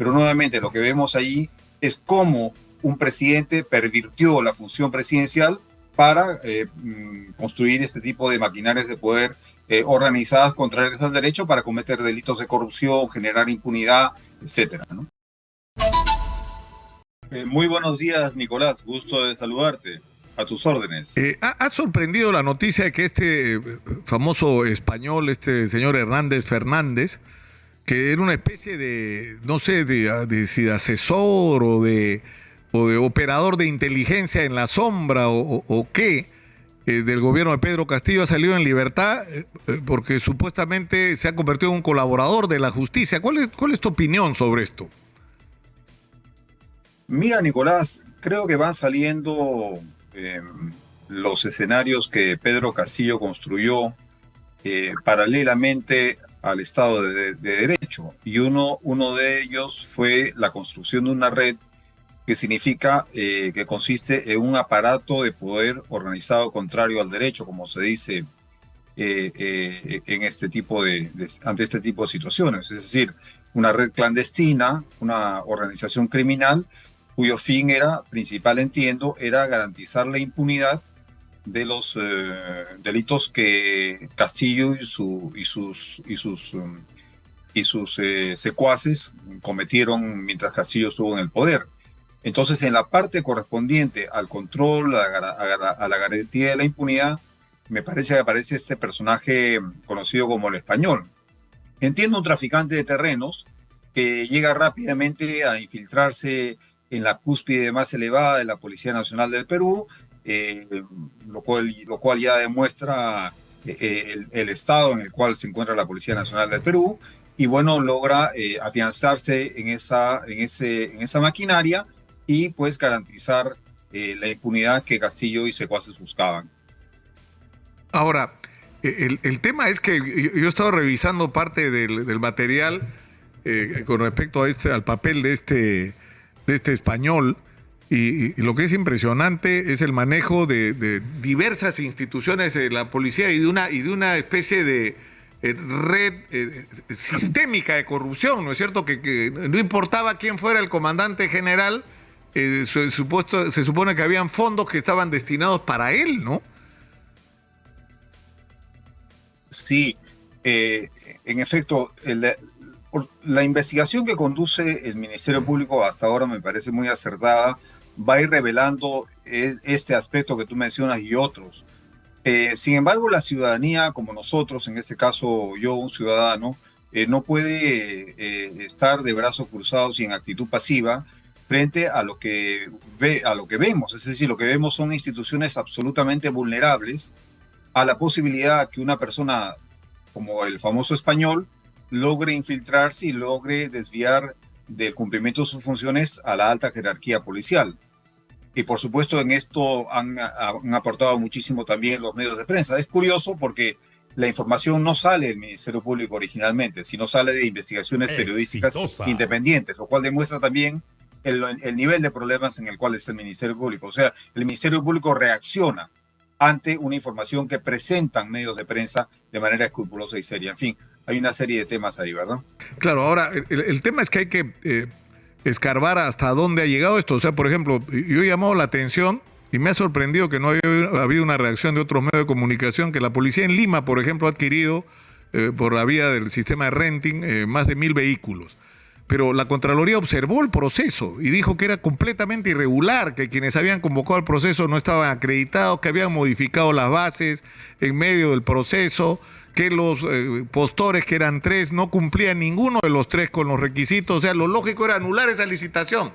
pero nuevamente lo que vemos ahí es cómo un presidente pervirtió la función presidencial para construir este tipo de maquinarias de poder organizadas contrarias al derecho para cometer delitos de corrupción, generar impunidad, etcétera, ¿no? Muy buenos días, Nicolás. Gusto de saludarte. A tus órdenes. Ha sorprendido la noticia de que este famoso español, este señor Hernández Fernández, que era una especie de, no sé, de asesor o de operador de inteligencia en la sombra o qué, del gobierno de Pedro Castillo, ha salido en libertad porque supuestamente se ha convertido en un colaborador de la justicia. ¿Cuál es tu opinión sobre esto? Mira, Nicolás, creo que van saliendo los escenarios que Pedro Castillo construyó paralelamente al Estado de Derecho. Y uno de ellos fue la construcción de una red que significa que consiste en un aparato de poder organizado contrario al derecho, como se dice en este tipo ante este tipo de situaciones. Es decir, una red clandestina, una organización criminal cuyo fin principal, entiendo, era garantizar la impunidad de los delitos que Castillo y sus secuaces cometieron mientras Castillo estuvo en el poder. Entonces, en la parte correspondiente al control, a la garantía de la impunidad, me parece que aparece este personaje conocido como el Español. Entiendo un traficante de terrenos que llega rápidamente a infiltrarse en la cúspide más elevada de la Policía Nacional del Perú, lo cual ya demuestra el estado en el cual se encuentra la Policía Nacional del Perú, y bueno, logra afianzarse en esa maquinaria y pues garantizar la impunidad que Castillo y secuaces buscaban. Ahora, el tema es que yo he estado revisando parte del material con respecto al papel de este español, y lo que es impresionante es el manejo de diversas instituciones de la policía y de una especie de red sistémica de corrupción, ¿no es cierto? Que no importaba quién fuera el comandante general, se supone que habían fondos que estaban destinados para él, ¿no? Sí, en efecto, la investigación que conduce el Ministerio Público hasta ahora me parece muy acertada, va a ir revelando este aspecto que tú mencionas y otros. Sin embargo, la ciudadanía, como nosotros, en este caso yo, un ciudadano, no puede estar de brazos cruzados y en actitud pasiva frente a lo que vemos. Es decir, lo que vemos son instituciones absolutamente vulnerables a la posibilidad que una persona como el famoso Español logre infiltrarse y logre desviar del cumplimiento de sus funciones a la alta jerarquía policial. Y por supuesto en esto han aportado muchísimo también los medios de prensa. Es curioso porque la información no sale del Ministerio Público originalmente, sino sale de investigaciones periodísticas independientes, lo cual demuestra también el nivel de problemas en el cual está el Ministerio Público. O sea, el Ministerio Público reacciona ante una información que presentan medios de prensa de manera escrupulosa y seria. En fin, hay una serie de temas ahí, ¿verdad? Claro, ahora, el tema es que hay que escarbar hasta dónde ha llegado esto. O sea, por ejemplo, yo he llamado la atención y me ha sorprendido que no haya habido una reacción de otros medios de comunicación, que la policía en Lima, por ejemplo, ha adquirido por la vía del sistema de renting más de 1.000 vehículos. Pero la Contraloría observó el proceso y dijo que era completamente irregular, que quienes habían convocado al proceso no estaban acreditados, que habían modificado las bases en medio del proceso, que los postores, que eran 3, no cumplían ninguno de los 3 con los requisitos. O sea, lo lógico era anular esa licitación.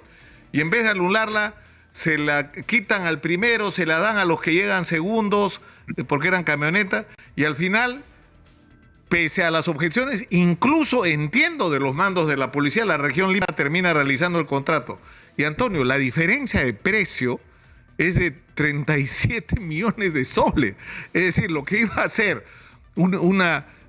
Y en vez de anularla, se la quitan al primero, se la dan a los que llegan segundos, porque eran camionetas, y al final, pese a las objeciones, incluso entiendo de los mandos de la policía, la región Lima termina realizando el contrato. Y Antonio, la diferencia de precio es de 37 millones de soles. Es decir, lo que iba a ser un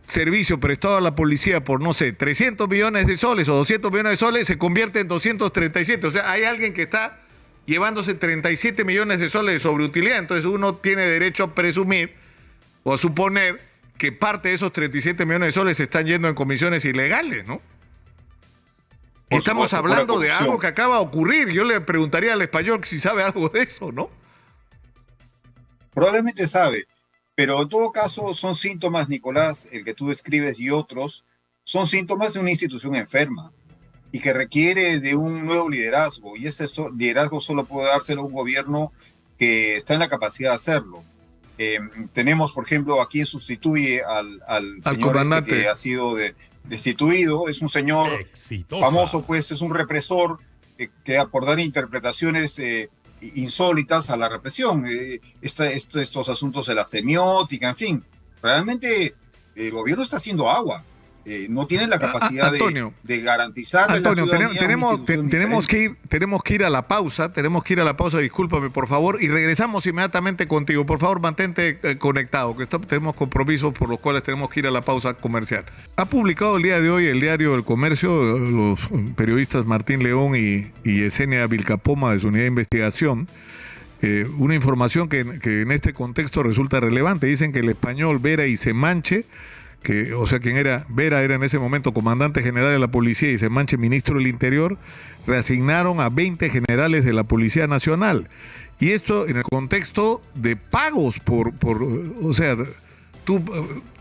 servicio prestado a la policía por, no sé, 300 millones de soles o 200 millones de soles, se convierte en 237. O sea, hay alguien que está llevándose 37 millones de soles de sobreutilidad. Entonces uno tiene derecho a presumir o a suponer que parte de esos 37 millones de soles se están yendo en comisiones ilegales, ¿no? Y por estamos supuesto, pura hablando de algo corrupción. que acaba de ocurrir. Yo le preguntaría al español si sabe algo de eso, ¿no? Probablemente sabe, pero en todo caso son síntomas, Nicolás, el que tú describes y otros, son síntomas de una institución enferma y que requiere de un nuevo liderazgo. Y ese liderazgo solo puede dárselo un gobierno que está en la capacidad de hacerlo. Eh, Tenemos, por ejemplo, a quien sustituye al Al señor este que comandante. ha sido destituido. Es un señor famoso, Exitosa. pues es un represor que por dar interpretaciones insólitas a la represión. Estos asuntos de la semiótica, en fin. Realmente el gobierno está haciendo agua. No tiene la capacidad Antonio, de garantizarle a la Antonio, ciudadanía una institución diferente. tenemos que ir a la pausa, discúlpame por favor, y regresamos inmediatamente contigo. Por favor, mantente conectado, que tenemos compromisos por los cuales tenemos que ir a la pausa comercial. Ha publicado el día de hoy el diario El Comercio, los periodistas Martín León y Yesenia Vilcapoma de su unidad de investigación, una información que en este contexto resulta relevante. Dicen que el español Vera y Semanche, quien era Vera era en ese momento comandante general de la policía y Semanche ministro del Interior, reasignaron a 20 generales de la Policía Nacional. Y esto en el contexto de pagos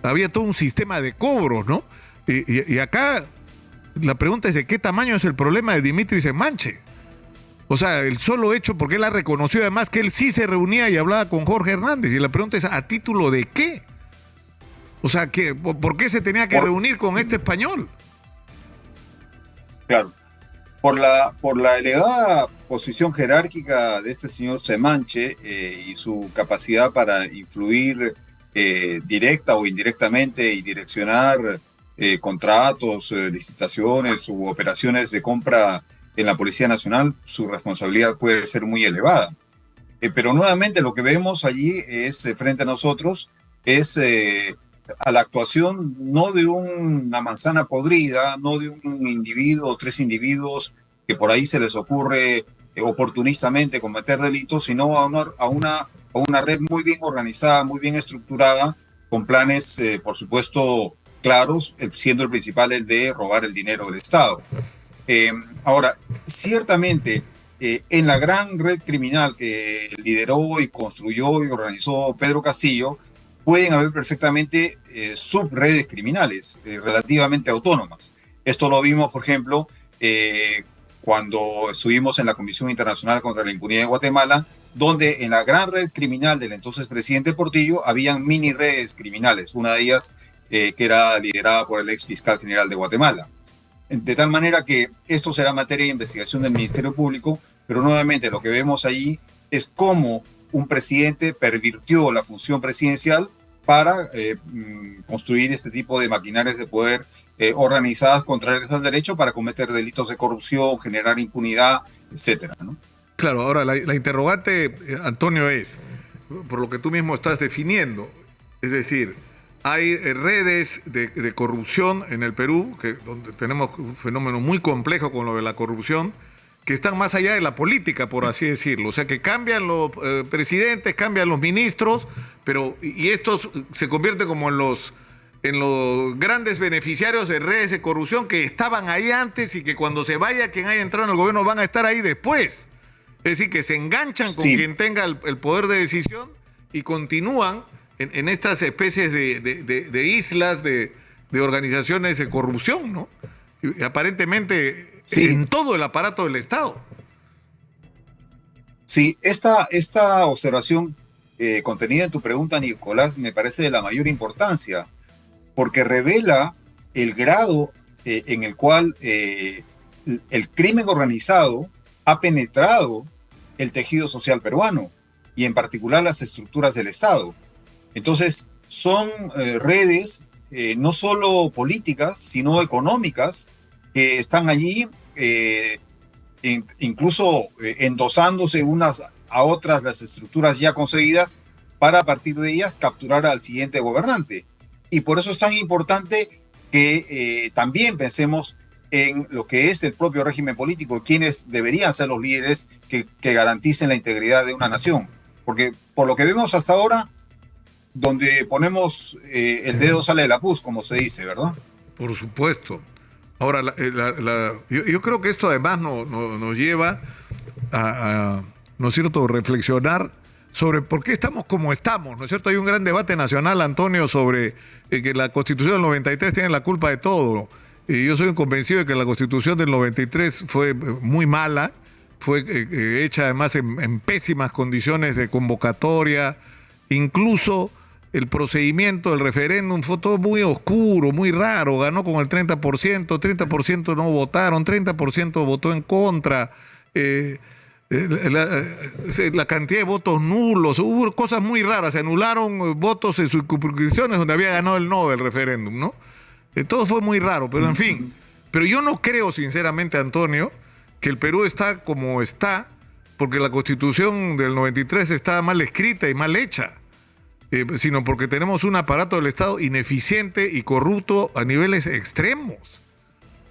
había todo un sistema de cobros, ¿no? Y acá la pregunta es de qué tamaño es el problema de Dimitri Semanche. O sea, el solo hecho, porque él ha reconocido además que él sí se reunía y hablaba con Jorge Hernández. Y la pregunta es, ¿a título de qué? O sea, ¿por qué se tenía que reunir con este español? Claro, por la elevada posición jerárquica de este señor Semanche y su capacidad para influir directa o indirectamente y direccionar contratos, licitaciones u operaciones de compra en la Policía Nacional, su responsabilidad puede ser muy elevada. Pero nuevamente lo que vemos allí es, frente a nosotros, es a la actuación no de una manzana podrida, no de un individuo o tres individuos que por ahí se les ocurre oportunistamente cometer delitos, sino a una red muy bien organizada, muy bien estructurada, con planes, por supuesto, claros, siendo el principal el de robar el dinero del Estado. Ahora, ciertamente, en la gran red criminal que lideró y construyó y organizó Pedro Castillo, pueden haber perfectamente subredes criminales relativamente autónomas. Esto lo vimos, por ejemplo, cuando estuvimos en la Comisión Internacional contra la Impunidad de Guatemala, donde en la gran red criminal del entonces presidente Portillo habían mini redes criminales, una de ellas que era liderada por el ex fiscal general de Guatemala. De tal manera que esto será materia de investigación del Ministerio Público, pero nuevamente lo que vemos allí es cómo un presidente pervirtió la función presidencial para construir este tipo de maquinarias de poder organizadas contrarias al derecho para cometer delitos de corrupción, generar impunidad, etcétera, ¿no? Claro, ahora la interrogante, Antonio, es, por lo que tú mismo estás definiendo, es decir, hay redes de corrupción en el Perú, donde tenemos un fenómeno muy complejo con lo de la corrupción, que están más allá de la política, por así decirlo. O sea, que cambian los presidentes, cambian los ministros, y estos se convierten como en los grandes beneficiarios de redes de corrupción que estaban ahí antes y que cuando se vaya quien haya entrado en el gobierno van a estar ahí después. Es decir, que se enganchan con quien tenga el poder de decisión y continúan en estas especies de islas de organizaciones de corrupción, ¿no? Y aparentemente en todo el aparato del Estado. Sí, esta observación contenida en tu pregunta, Nicolás, me parece de la mayor importancia, porque revela el grado en el cual el crimen organizado ha penetrado el tejido social peruano y en particular las estructuras del Estado. Entonces, son redes no solo políticas, sino económicas, que están allí incluso endosándose unas a otras las estructuras ya conseguidas para a partir de ellas capturar al siguiente gobernante. Y por eso es tan importante que también pensemos en lo que es el propio régimen político, quienes deberían ser los líderes que garanticen la integridad de una nación. Porque por lo que vemos hasta ahora, donde ponemos el dedo sale de la pus, como se dice, ¿verdad? Por supuesto. Ahora, yo creo que esto además nos lleva a, ¿no es cierto?, reflexionar sobre por qué estamos como estamos, ¿no es cierto? Hay un gran debate nacional, Antonio, sobre que la Constitución del 93 tiene la culpa de todo. Y yo soy convencido de que la Constitución del 93 fue muy mala, fue hecha además en pésimas condiciones de convocatoria, incluso el procedimiento del referéndum fue todo muy oscuro, muy raro, ganó con el 30% no votaron, 30% votó en contra, la cantidad de votos nulos, hubo cosas muy raras, se anularon votos en circunscripciones donde había ganado el no del referéndum, ¿no? Todo fue muy raro, pero en fin. Pero yo no creo, sinceramente, Antonio, que el Perú está como está, porque la Constitución del 93 está mal escrita y mal hecha, sino porque tenemos un aparato del Estado ineficiente y corrupto a niveles extremos.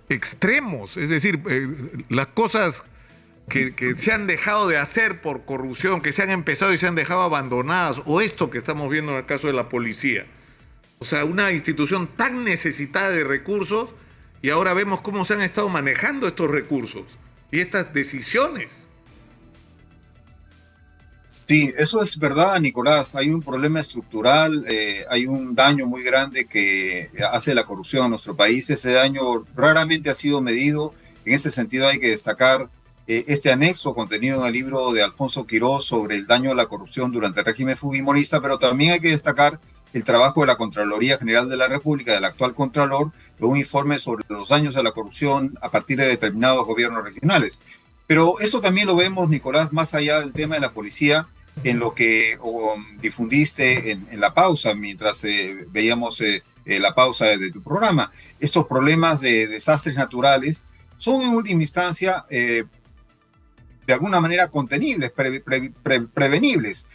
Extremos. Es decir, las cosas que se han dejado de hacer por corrupción, que se han empezado y se han dejado abandonadas, o esto que estamos viendo en el caso de la policía. O sea, una institución tan necesitada de recursos y ahora vemos cómo se han estado manejando estos recursos y estas decisiones. Sí, eso es verdad, Nicolás. Hay un problema estructural, hay un daño muy grande que hace la corrupción a nuestro país. Ese daño raramente ha sido medido. En ese sentido hay que destacar este anexo contenido en el libro de Alfonso Quirós sobre el daño de la corrupción durante el régimen fujimorista, pero también hay que destacar el trabajo de la Contraloría General de la República, del actual Contralor, de un informe sobre los daños de la corrupción a partir de determinados gobiernos regionales. Pero esto también lo vemos, Nicolás, más allá del tema de la policía, en lo que difundiste en la pausa, mientras veíamos la pausa de tu programa. Estos problemas de desastres naturales son en última instancia de alguna manera contenibles, prevenibles.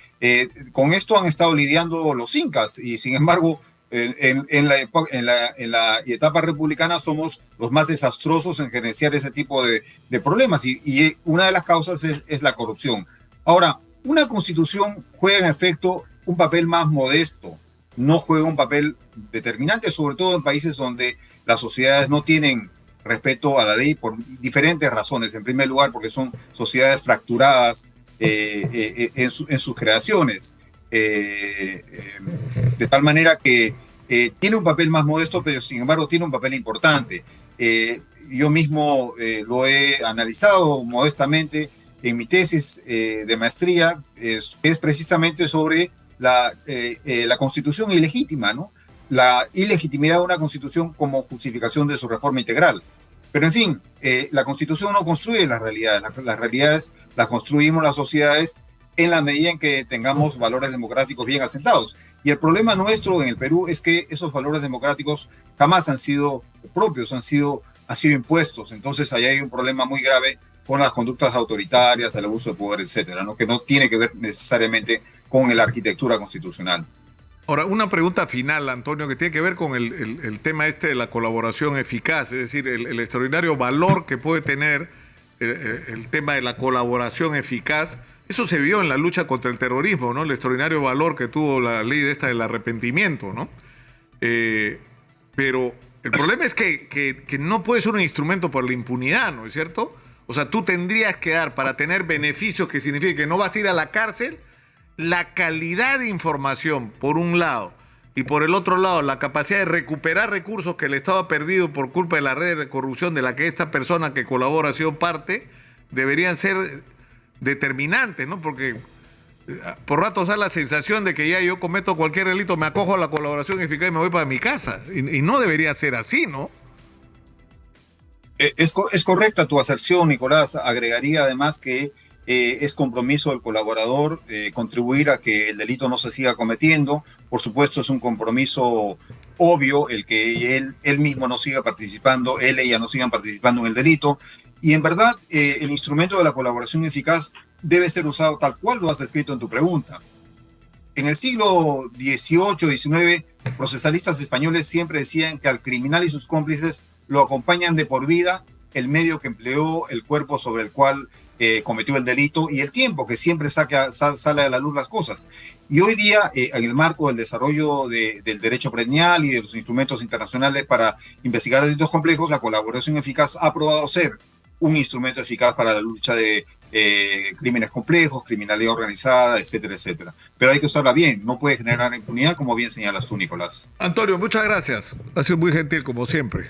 Con esto han estado lidiando los incas y sin embargo en la etapa republicana somos los más desastrosos en gerenciar ese tipo de problemas y una de las causas es la corrupción. Ahora, una constitución juega en efecto un papel más modesto, no juega un papel determinante, sobre todo en países donde las sociedades no tienen respeto a la ley por diferentes razones. En primer lugar, porque son sociedades fracturadas en sus creaciones, de tal manera que tiene un papel más modesto, pero sin embargo tiene un papel importante. Yo mismo lo he analizado modestamente en mi tesis de maestría, es precisamente sobre la constitución ilegítima, ¿no? La ilegitimidad de una constitución como justificación de su reforma integral. Pero en fin, la constitución no construye las realidades, las realidades las construimos las sociedades en la medida en que tengamos valores democráticos bien asentados. Y el problema nuestro en el Perú es que esos valores democráticos jamás han sido propios, han sido impuestos. Entonces ahí hay un problema muy grave con las conductas autoritarias, el abuso de poder, etcétera, ¿no? Que no tiene que ver necesariamente con la arquitectura constitucional. Ahora, una pregunta final, Antonio, que tiene que ver con el tema de la colaboración eficaz, es decir, el extraordinario valor que puede tener el tema de la colaboración eficaz. Eso se vio en la lucha contra el terrorismo, ¿no? El extraordinario valor que tuvo la ley del arrepentimiento, ¿no? Pero el problema es que no puede ser un instrumento por la impunidad, ¿no es cierto? O sea, tú tendrías que dar, para tener beneficios que signifique que no vas a ir a la cárcel, la calidad de información, por un lado, y por el otro lado, la capacidad de recuperar recursos que el Estado ha perdido por culpa de la red de corrupción de la que esta persona que colabora ha sido parte, deberían ser determinantes, ¿no? Porque por ratos da la sensación de que ya yo cometo cualquier delito, me acojo a la colaboración eficaz y me voy para mi casa. Y no debería ser así, ¿no? Es correcta tu aserción, Nicolás. Agregaría además que es compromiso del colaborador contribuir a que el delito no se siga cometiendo. Por supuesto, es un compromiso obvio el que él mismo no siga participando, ella no sigan participando en el delito. Y en verdad, el instrumento de la colaboración eficaz debe ser usado tal cual lo has escrito en tu pregunta. En el siglo XVIII, XIX, procesalistas españoles siempre decían que al criminal y sus cómplices lo acompañan de por vida el medio que empleó, el cuerpo sobre el cual cometió el delito y el tiempo que siempre sale a la luz las cosas. Y hoy día, en el marco del desarrollo del derecho penal y de los instrumentos internacionales para investigar delitos complejos, la colaboración eficaz ha probado ser un instrumento eficaz para la lucha de crímenes complejos, criminalidad organizada, etcétera, etcétera. Pero hay que usarla bien, no puede generar impunidad, como bien señalas tú, Nicolás. Antonio, muchas gracias. Ha sido muy gentil, como siempre.